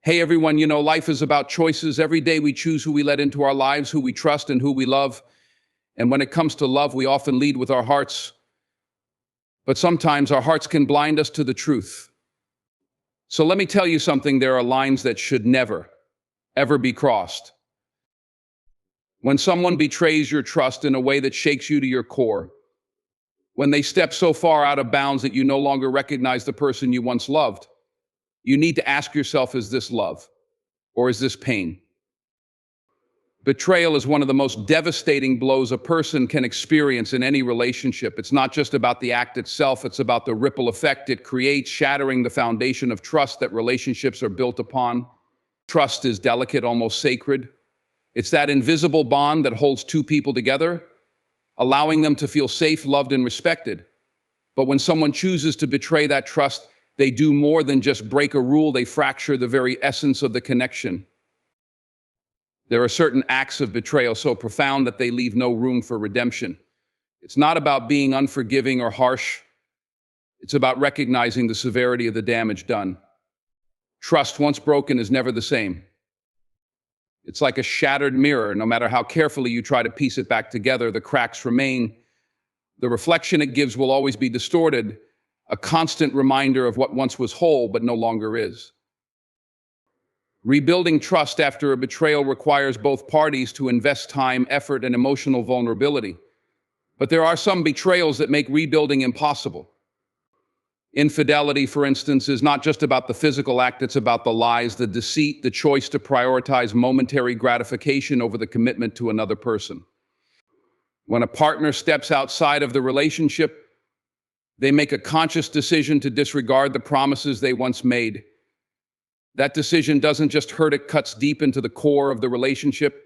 Hey everyone, life is about choices. Every day we choose who we let into our lives, who we trust, and who we love. And when it comes to love, we often lead with our hearts. But sometimes our hearts can blind us to the truth. So let me tell you something, there are lines that should never, ever be crossed. When someone betrays your trust in a way that shakes you to your core, when they step so far out of bounds that you no longer recognize the person you once loved, you need to ask yourself, is this love or is this pain? Betrayal is one of the most devastating blows a person can experience in any relationship. It's not just about the act itself, it's about the ripple effect it creates, shattering the foundation of trust that relationships are built upon. Trust is delicate, almost sacred. It's that invisible bond that holds two people together, allowing them to feel safe, loved, and respected. But when someone chooses to betray that trust, they do more than just break a rule, they fracture the very essence of the connection. There are certain acts of betrayal so profound that they leave no room for redemption. It's not about being unforgiving or harsh. It's about recognizing the severity of the damage done. Trust, once broken, is never the same. It's like a shattered mirror. No matter how carefully you try to piece it back together, the cracks remain. The reflection it gives will always be distorted, a constant reminder of what once was whole but no longer is. Rebuilding trust after a betrayal requires both parties to invest time, effort, and emotional vulnerability. But there are some betrayals that make rebuilding impossible. Infidelity, for instance, is not just about the physical act, it's about the lies, the deceit, the choice to prioritize momentary gratification over the commitment to another person. When a partner steps outside of the relationship, they make a conscious decision to disregard the promises they once made. That decision doesn't just hurt, it cuts deep into the core of the relationship,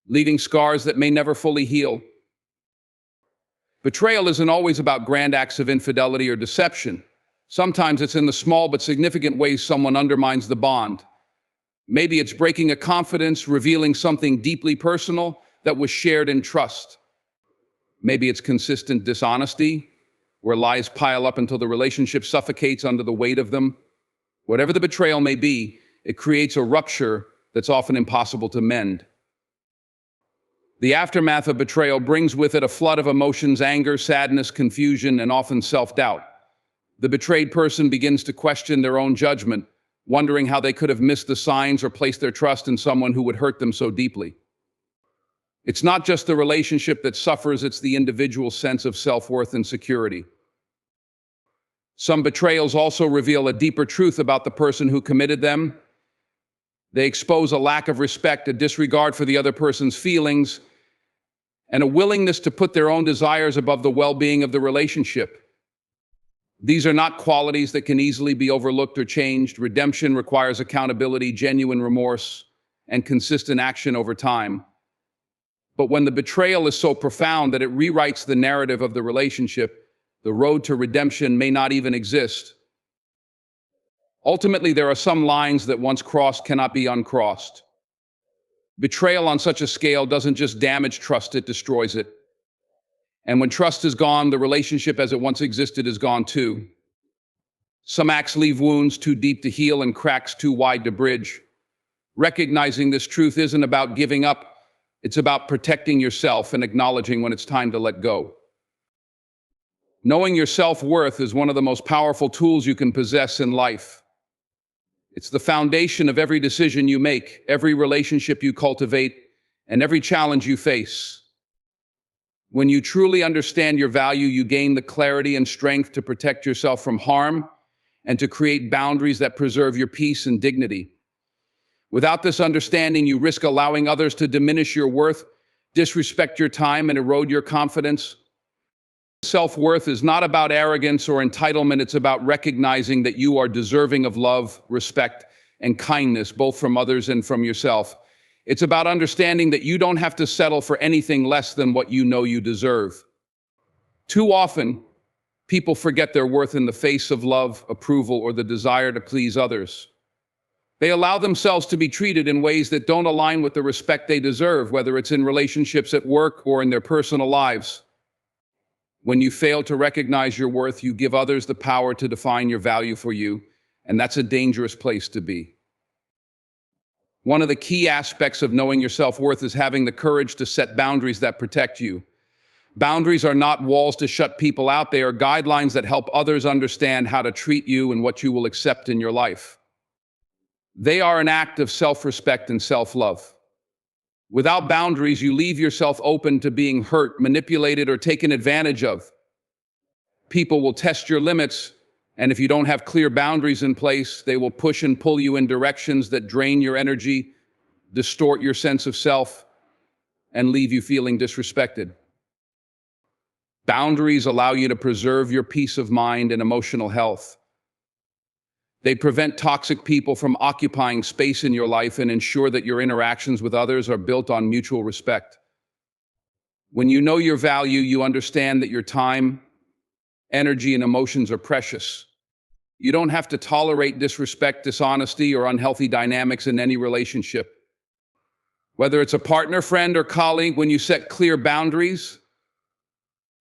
leaving scars that may never fully heal. Betrayal isn't always about grand acts of infidelity or deception. Sometimes it's in the small but significant ways someone undermines the bond. Maybe it's breaking a confidence, revealing something deeply personal that was shared in trust. Maybe it's consistent dishonesty, where lies pile up until the relationship suffocates under the weight of them. Whatever the betrayal may be, it creates a rupture that's often impossible to mend. The aftermath of betrayal brings with it a flood of emotions, anger, sadness, confusion, and often self-doubt. The betrayed person begins to question their own judgment, wondering how they could have missed the signs or placed their trust in someone who would hurt them so deeply. It's not just the relationship that suffers, it's the individual's sense of self-worth and security. Some betrayals also reveal a deeper truth about the person who committed them. They expose a lack of respect, a disregard for the other person's feelings, and a willingness to put their own desires above the well-being of the relationship. These are not qualities that can easily be overlooked or changed. Redemption requires accountability, genuine remorse, and consistent action over time. But when the betrayal is so profound that it rewrites the narrative of the relationship, the road to redemption may not even exist. Ultimately, there are some lines that once crossed cannot be uncrossed. Betrayal on such a scale doesn't just damage trust, it destroys it. And when trust is gone, the relationship as it once existed is gone too. Some acts leave wounds too deep to heal and cracks too wide to bridge. Recognizing this truth isn't about giving up, it's about protecting yourself and acknowledging when it's time to let go. Knowing your self-worth is one of the most powerful tools you can possess in life. It's the foundation of every decision you make, every relationship you cultivate, and every challenge you face. When you truly understand your value, you gain the clarity and strength to protect yourself from harm and to create boundaries that preserve your peace and dignity. Without this understanding, you risk allowing others to diminish your worth, disrespect your time, and erode your confidence. Self-worth is not about arrogance or entitlement, it's about recognizing that you are deserving of love, respect, and kindness, both from others and from yourself. It's about understanding that you don't have to settle for anything less than what you know you deserve. Too often, people forget their worth in the face of love, approval, or the desire to please others. They allow themselves to be treated in ways that don't align with the respect they deserve, whether it's in relationships at work or in their personal lives. When you fail to recognize your worth, you give others the power to define your value for you, and that's a dangerous place to be. One of the key aspects of knowing your self-worth is having the courage to set boundaries that protect you. Boundaries are not walls to shut people out. They are guidelines that help others understand how to treat you and what you will accept in your life. They are an act of self-respect and self-love. Without boundaries, you leave yourself open to being hurt, manipulated, or taken advantage of. People will test your limits, and if you don't have clear boundaries in place, they will push and pull you in directions that drain your energy, distort your sense of self, and leave you feeling disrespected. Boundaries allow you to preserve your peace of mind and emotional health. They prevent toxic people from occupying space in your life and ensure that your interactions with others are built on mutual respect. When you know your value, you understand that your time, energy, and emotions are precious. You don't have to tolerate disrespect, dishonesty, or unhealthy dynamics in any relationship. Whether it's a partner, friend, or colleague, when you set clear boundaries,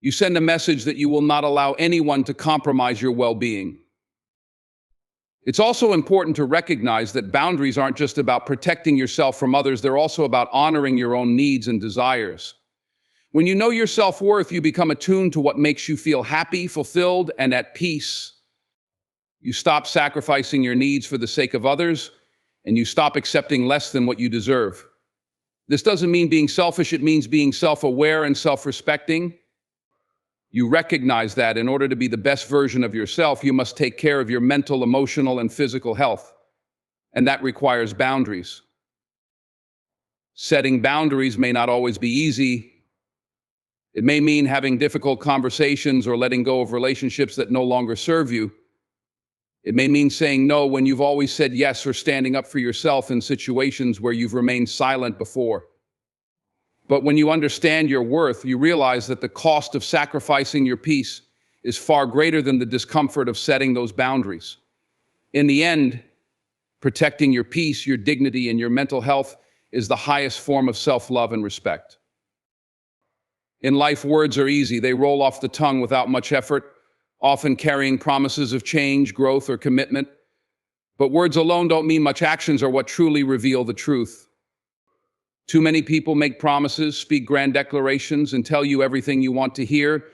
you send a message that you will not allow anyone to compromise your well-being. It's also important to recognize that boundaries aren't just about protecting yourself from others, they're also about honoring your own needs and desires. When you know your self-worth, you become attuned to what makes you feel happy, fulfilled, and at peace. You stop sacrificing your needs for the sake of others, and you stop accepting less than what you deserve. This doesn't mean being selfish, it means being self-aware and self-respecting. You recognize that in order to be the best version of yourself, you must take care of your mental, emotional, and physical health. And that requires boundaries. Setting boundaries may not always be easy. It may mean having difficult conversations or letting go of relationships that no longer serve you. It may mean saying no when you've always said yes, or standing up for yourself in situations where you've remained silent before. But when you understand your worth, you realize that the cost of sacrificing your peace is far greater than the discomfort of setting those boundaries. In the end, protecting your peace, your dignity, and your mental health is the highest form of self-love and respect. In life, words are easy. They roll off the tongue without much effort, often carrying promises of change, growth, or commitment. But words alone don't mean much. Actions are what truly reveal the truth. Too many people make promises, speak grand declarations, and tell you everything you want to hear.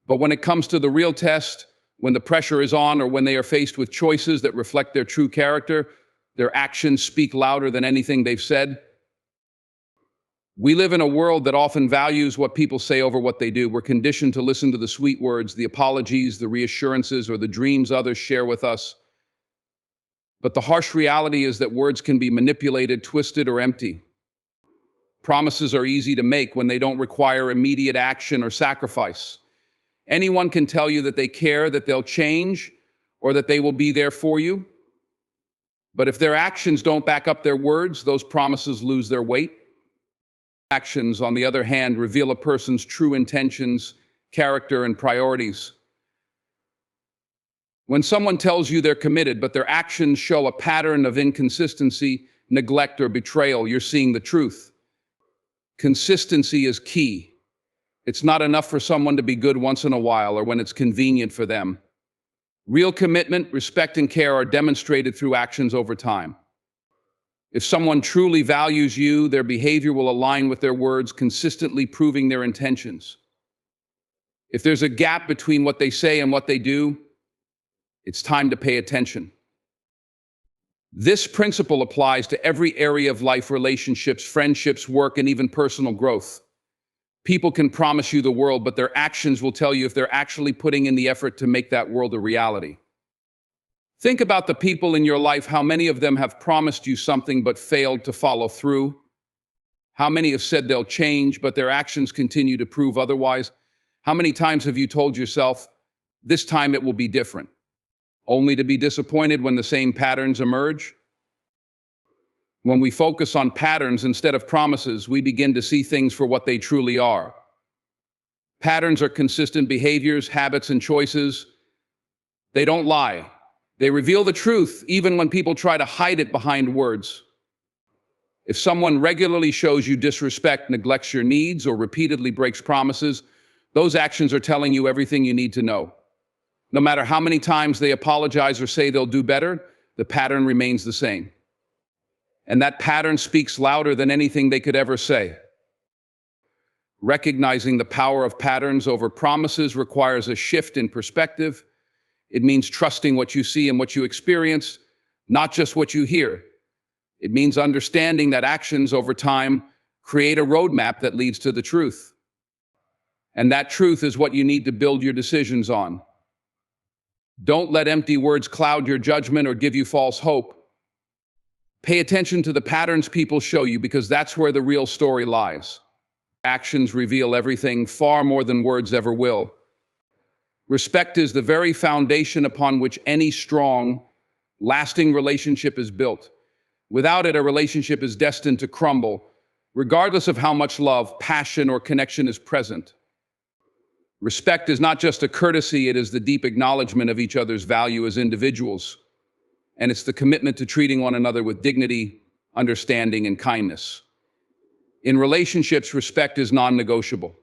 But when it comes to the real test, when the pressure is on, or when they are faced with choices that reflect their true character, their actions speak louder than anything they've said. We live in a world that often values what people say over what they do. We're conditioned to listen to the sweet words, the apologies, the reassurances, or the dreams others share with us. But the harsh reality is that words can be manipulated, twisted, or empty. Promises are easy to make when they don't require immediate action or sacrifice. Anyone can tell you that they care, that they'll change, or that they will be there for you. But if their actions don't back up their words, those promises lose their weight. Actions, on the other hand, reveal a person's true intentions, character, and priorities. When someone tells you they're committed, but their actions show a pattern of inconsistency, neglect, or betrayal, you're seeing the truth. Consistency is key. It's not enough for someone to be good once in a while or when it's convenient for them. Real commitment, respect, and care are demonstrated through actions over time. If someone truly values you, their behavior will align with their words, consistently proving their intentions. If there's a gap between what they say and what they do, it's time to pay attention. This principle applies to every area of life: relationships, friendships, work, and even personal growth. People can promise you the world, but their actions will tell you if they're actually putting in the effort to make that world a reality. Think about the people in your life. How many of them have promised you something but failed to follow through? How many have said they'll change, but their actions continue to prove otherwise? How many times have you told yourself, this time it will be different, only to be disappointed when the same patterns emerge? When we focus on patterns instead of promises, we begin to see things for what they truly are. Patterns are consistent behaviors, habits, and choices. They don't lie. They reveal the truth, even when people try to hide it behind words. If someone regularly shows you disrespect, neglects your needs, or repeatedly breaks promises, those actions are telling you everything you need to know. No matter how many times they apologize or say they'll do better, the pattern remains the same. And that pattern speaks louder than anything they could ever say. Recognizing the power of patterns over promises requires a shift in perspective. It means trusting what you see and what you experience, not just what you hear. It means understanding that actions over time create a roadmap that leads to the truth. And that truth is what you need to build your decisions on. Don't let empty words cloud your judgment or give you false hope. Pay attention to the patterns people show you, because that's where the real story lies. Actions reveal everything, far more than words ever will. Respect is the very foundation upon which any strong, lasting relationship is built. Without it, a relationship is destined to crumble, regardless of how much love, passion, or connection is present. Respect is not just a courtesy, it is the deep acknowledgement of each other's value as individuals. And it's the commitment to treating one another with dignity, understanding, and kindness. In relationships, respect is non-negotiable.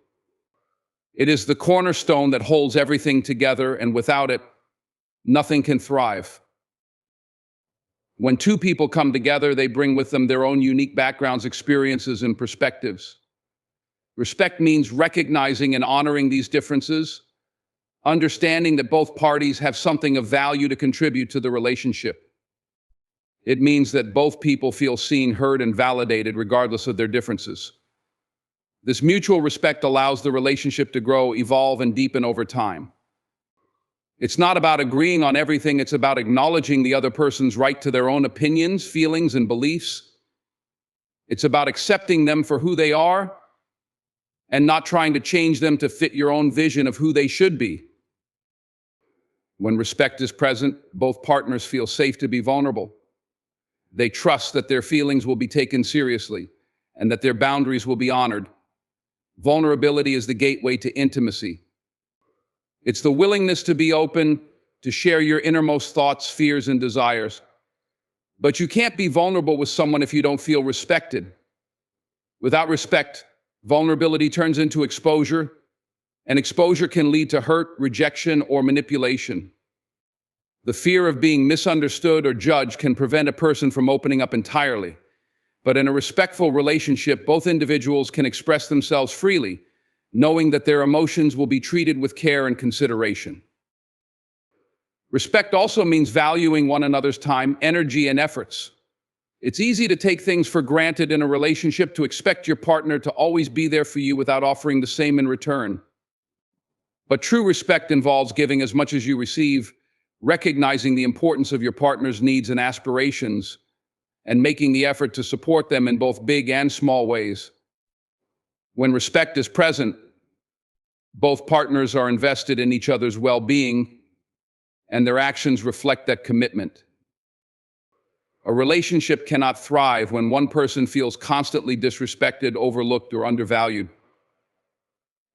It is the cornerstone that holds everything together, and without it, nothing can thrive. When two people come together, they bring with them their own unique backgrounds, experiences, and perspectives. Respect means recognizing and honoring these differences, understanding that both parties have something of value to contribute to the relationship. It means that both people feel seen, heard, and validated regardless of their differences. This mutual respect allows the relationship to grow, evolve, and deepen over time. It's not about agreeing on everything, it's about acknowledging the other person's right to their own opinions, feelings, and beliefs. It's about accepting them for who they are and not trying to change them to fit your own vision of who they should be. When respect is present, both partners feel safe to be vulnerable. They trust that their feelings will be taken seriously and that their boundaries will be honored. Vulnerability is the gateway to intimacy. It's the willingness to be open, to share your innermost thoughts, fears, and desires. But you can't be vulnerable with someone if you don't feel respected. Without respect, vulnerability turns into exposure, and exposure can lead to hurt, rejection, or manipulation. The fear of being misunderstood or judged can prevent a person from opening up entirely. But in a respectful relationship, both individuals can express themselves freely, knowing that their emotions will be treated with care and consideration. Respect also means valuing one another's time, energy, and efforts. It's easy to take things for granted in a relationship, to expect your partner to always be there for you without offering the same in return. But true respect involves giving as much as you receive, recognizing the importance of your partner's needs and aspirations, and making the effort to support them in both big and small ways. When respect is present, both partners are invested in each other's well-being, and their actions reflect that commitment. A relationship cannot thrive when one person feels constantly disrespected, overlooked, or undervalued.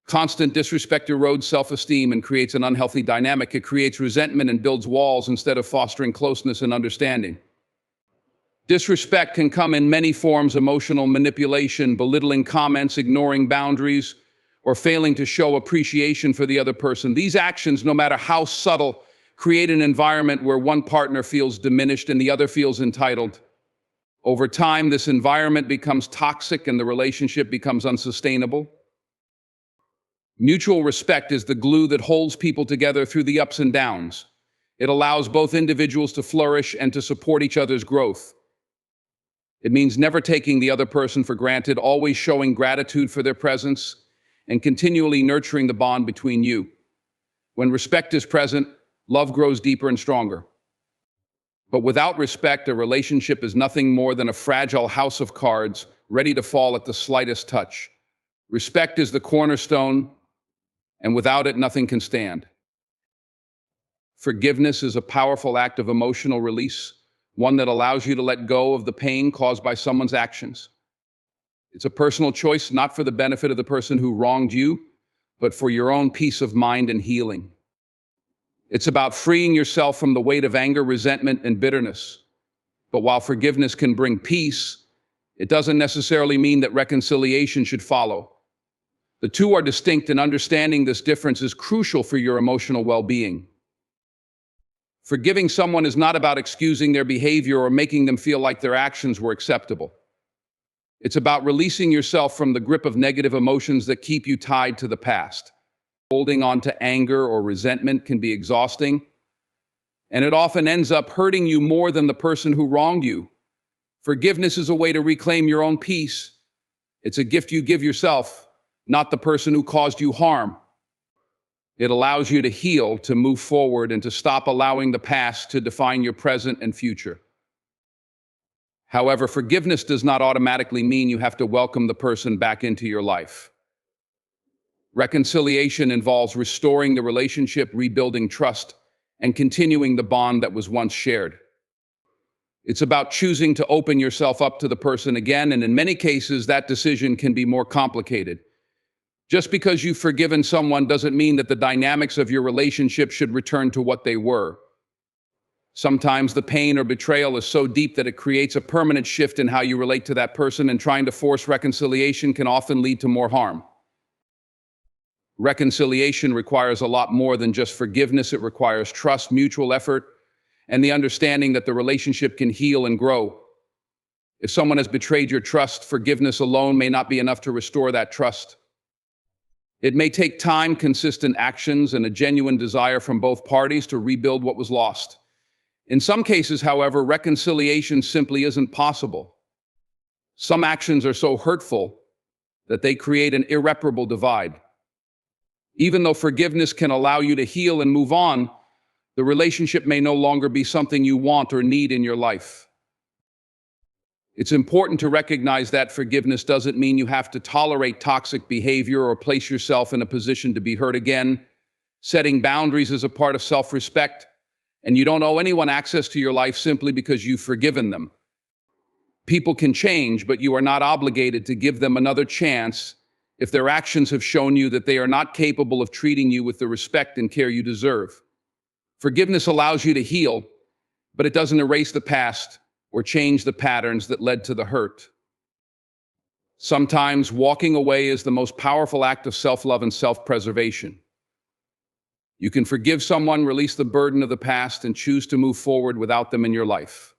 Constant disrespect erodes self-esteem and creates an unhealthy dynamic. It creates resentment and builds walls instead of fostering closeness and understanding. Disrespect can come in many forms: emotional manipulation, belittling comments, ignoring boundaries, or failing to show appreciation for the other person. These actions, no matter how subtle, create an environment where one partner feels diminished and the other feels entitled. Over time, this environment becomes toxic and the relationship becomes unsustainable. Mutual respect is the glue that holds people together through the ups and downs. It allows both individuals to flourish and to support each other's growth. It means never taking the other person for granted, always showing gratitude for their presence, and continually nurturing the bond between you. When respect is present, love grows deeper and stronger. But without respect, a relationship is nothing more than a fragile house of cards, ready to fall at the slightest touch. Respect is the cornerstone, and without it, nothing can stand. Forgiveness is a powerful act of emotional release, one that allows you to let go of the pain caused by someone's actions. It's a personal choice, not for the benefit of the person who wronged you, but for your own peace of mind and healing. It's about freeing yourself from the weight of anger, resentment, and bitterness. But while forgiveness can bring peace, it doesn't necessarily mean that reconciliation should follow. The two are distinct, and understanding this difference is crucial for your emotional well-being. Forgiving someone is not about excusing their behavior or making them feel like their actions were acceptable. It's about releasing yourself from the grip of negative emotions that keep you tied to the past. Holding on to anger or resentment can be exhausting, and it often ends up hurting you more than the person who wronged you. Forgiveness is a way to reclaim your own peace. It's a gift you give yourself, not the person who caused you harm. It allows you to heal, to move forward, and to stop allowing the past to define your present and future. However, forgiveness does not automatically mean you have to welcome the person back into your life. Reconciliation involves restoring the relationship, rebuilding trust, and continuing the bond that was once shared. It's about choosing to open yourself up to the person again, and in many cases, that decision can be more complicated. Just because you've forgiven someone doesn't mean that the dynamics of your relationship should return to what they were. Sometimes the pain or betrayal is so deep that it creates a permanent shift in how you relate to that person, and trying to force reconciliation can often lead to more harm. Reconciliation requires a lot more than just forgiveness. It requires trust, mutual effort, and the understanding that the relationship can heal and grow. If someone has betrayed your trust, forgiveness alone may not be enough to restore that trust. It may take time, consistent actions, and a genuine desire from both parties to rebuild what was lost. In some cases, however, reconciliation simply isn't possible. Some actions are so hurtful that they create an irreparable divide. Even though forgiveness can allow you to heal and move on, the relationship may no longer be something you want or need in your life. It's important to recognize that forgiveness doesn't mean you have to tolerate toxic behavior or place yourself in a position to be hurt again. Setting boundaries is a part of self-respect, and you don't owe anyone access to your life simply because you've forgiven them. People can change, but you are not obligated to give them another chance if their actions have shown you that they are not capable of treating you with the respect and care you deserve. Forgiveness allows you to heal, but it doesn't erase the past or change the patterns that led to the hurt. Sometimes walking away is the most powerful act of self-love and self-preservation. You can forgive someone, release the burden of the past, and choose to move forward without them in your life.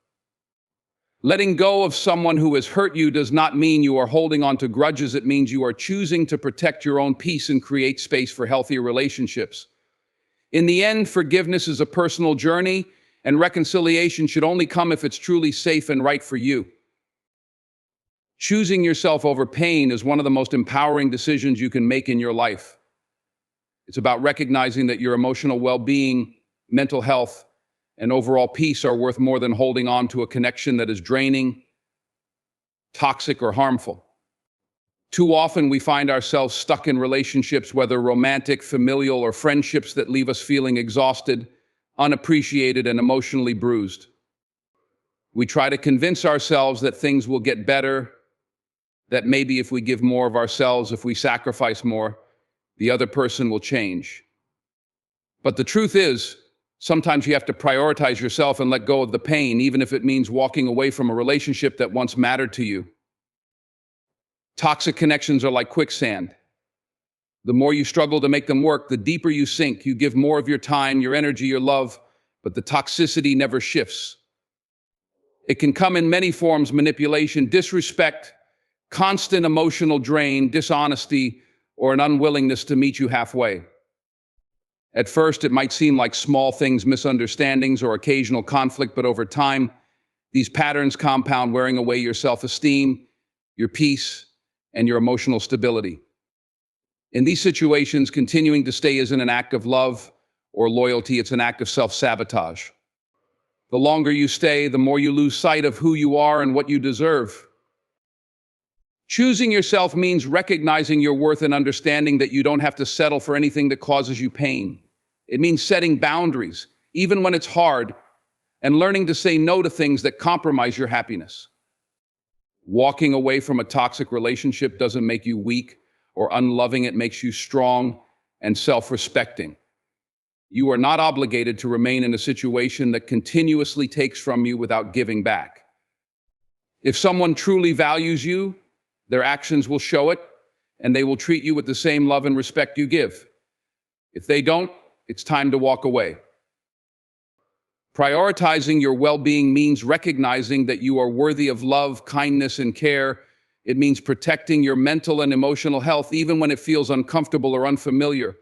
Letting go of someone who has hurt you does not mean you are holding on to grudges. It means you are choosing to protect your own peace and create space for healthier relationships. In the end, forgiveness is a personal journey, and reconciliation should only come if it's truly safe and right for you. Choosing yourself over pain is one of the most empowering decisions you can make in your life. It's about recognizing that your emotional well-being, mental health, and overall peace are worth more than holding on to a connection that is draining, toxic, or harmful. Too often we find ourselves stuck in relationships, whether romantic, familial, or friendships, that leave us feeling exhausted, unappreciated, and emotionally bruised. We try to convince ourselves that things will get better, that maybe if we give more of ourselves, if we sacrifice more, the other person will change. But the truth is, sometimes you have to prioritize yourself and let go of the pain, even if it means walking away from a relationship that once mattered to you. Toxic connections are like quicksand. The more you struggle to make them work, the deeper you sink. You give more of your time, your energy, your love, but the toxicity never shifts. It can come in many forms: manipulation, disrespect, constant emotional drain, dishonesty, or an unwillingness to meet you halfway. At first, it might seem like small things, misunderstandings, or occasional conflict, but over time, these patterns compound, wearing away your self-esteem, your peace, and your emotional stability. In these situations, continuing to stay isn't an act of love or loyalty, it's an act of self-sabotage. The longer you stay, the more you lose sight of who you are and what you deserve. Choosing yourself means recognizing your worth and understanding that you don't have to settle for anything that causes you pain. It means setting boundaries, even when it's hard, and learning to say no to things that compromise your happiness. Walking away from a toxic relationship doesn't make you weak or unloving. It makes you strong and self-respecting. You are not obligated to remain in a situation that continuously takes from you without giving back. If someone truly values you, their actions will show it, and they will treat you with the same love and respect you give. If they don't, it's time to walk away. Prioritizing your well-being means recognizing that you are worthy of love, kindness, and care. It means protecting your mental and emotional health even when it feels uncomfortable or unfamiliar.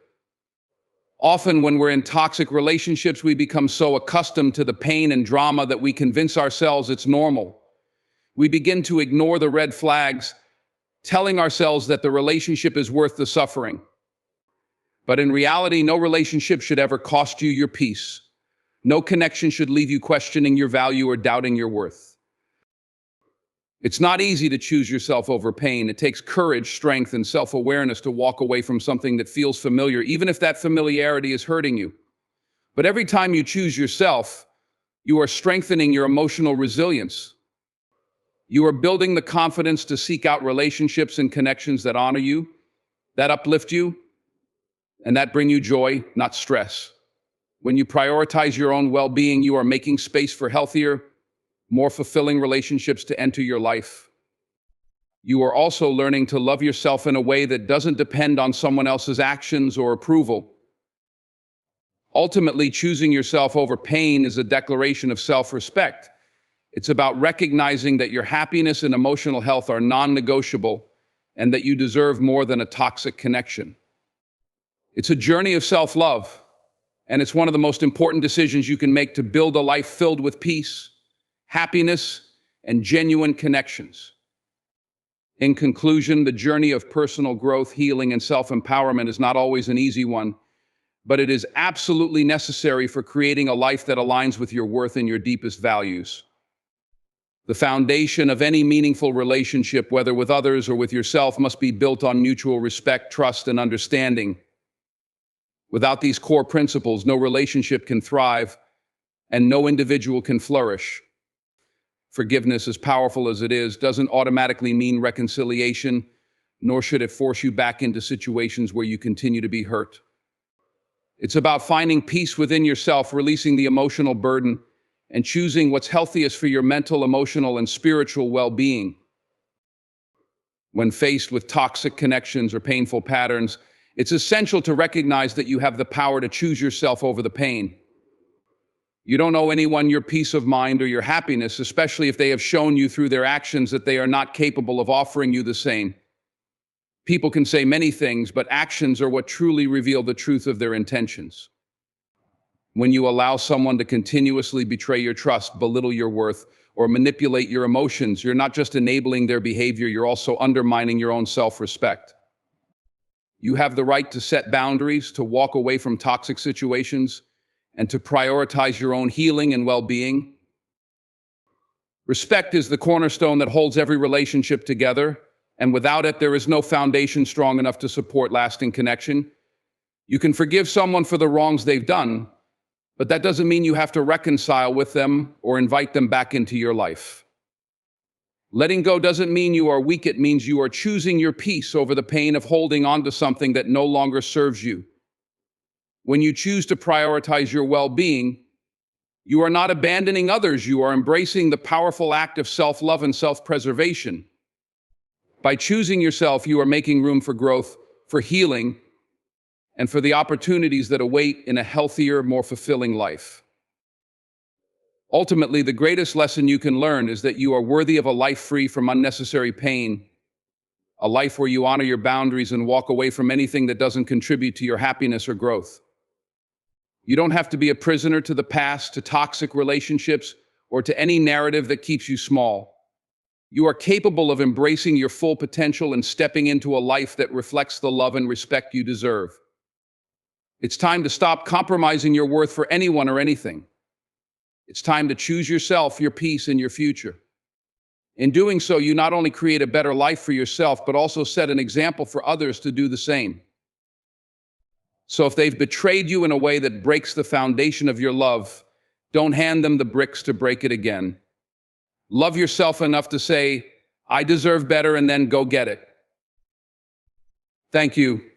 Often when we're in toxic relationships, we become so accustomed to the pain and drama that we convince ourselves it's normal. We begin to ignore the red flags, telling ourselves that the relationship is worth the suffering. But in reality, no relationship should ever cost you your peace. No connection should leave you questioning your value or doubting your worth. It's not easy to choose yourself over pain. It takes courage, strength, and self-awareness to walk away from something that feels familiar, even if that familiarity is hurting you. But every time you choose yourself, you are strengthening your emotional resilience. You are building the confidence to seek out relationships and connections that honor you, that uplift you, and that bring you joy, not stress. When you prioritize your own well-being, you are making space for healthier, more fulfilling relationships to enter your life. You are also learning to love yourself in a way that doesn't depend on someone else's actions or approval. Ultimately, choosing yourself over pain is a declaration of self-respect. It's about recognizing that your happiness and emotional health are non-negotiable and that you deserve more than a toxic connection. It's a journey of self-love, and it's one of the most important decisions you can make to build a life filled with peace, happiness, and genuine connections. In conclusion, the journey of personal growth, healing, and self-empowerment is not always an easy one, but it is absolutely necessary for creating a life that aligns with your worth and your deepest values. The foundation of any meaningful relationship, whether with others or with yourself, must be built on mutual respect, trust, and understanding. Without these core principles, no relationship can thrive and no individual can flourish. Forgiveness, as powerful as it is, doesn't automatically mean reconciliation, nor should it force you back into situations where you continue to be hurt. It's about finding peace within yourself, releasing the emotional burden, and choosing what's healthiest for your mental, emotional, and spiritual well-being. When faced with toxic connections or painful patterns, it's essential to recognize that you have the power to choose yourself over the pain. You don't owe anyone your peace of mind or your happiness, especially if they have shown you through their actions that they are not capable of offering you the same. People can say many things, but actions are what truly reveal the truth of their intentions. When you allow someone to continuously betray your trust, belittle your worth, or manipulate your emotions, you're not just enabling their behavior, you're also undermining your own self-respect. You have the right to set boundaries, to walk away from toxic situations, and to prioritize your own healing and well-being. Respect is the cornerstone that holds every relationship together, and without it, there is no foundation strong enough to support lasting connection. You can forgive someone for the wrongs they've done, but that doesn't mean you have to reconcile with them or invite them back into your life. Letting go doesn't mean you are weak, it means you are choosing your peace over the pain of holding on to something that no longer serves you. When you choose to prioritize your well-being, you are not abandoning others, you are embracing the powerful act of self-love and self-preservation. By choosing yourself, you are making room for growth, for healing, and for the opportunities that await in a healthier, more fulfilling life. Ultimately, the greatest lesson you can learn is that you are worthy of a life free from unnecessary pain, a life where you honor your boundaries and walk away from anything that doesn't contribute to your happiness or growth. You don't have to be a prisoner to the past, to toxic relationships, or to any narrative that keeps you small. You are capable of embracing your full potential and stepping into a life that reflects the love and respect you deserve. It's time to stop compromising your worth for anyone or anything. It's time to choose yourself, your peace, and your future. In doing so, you not only create a better life for yourself, but also set an example for others to do the same. So if they've betrayed you in a way that breaks the foundation of your love, don't hand them the bricks to break it again. Love yourself enough to say, "I deserve better," and then go get it. Thank you.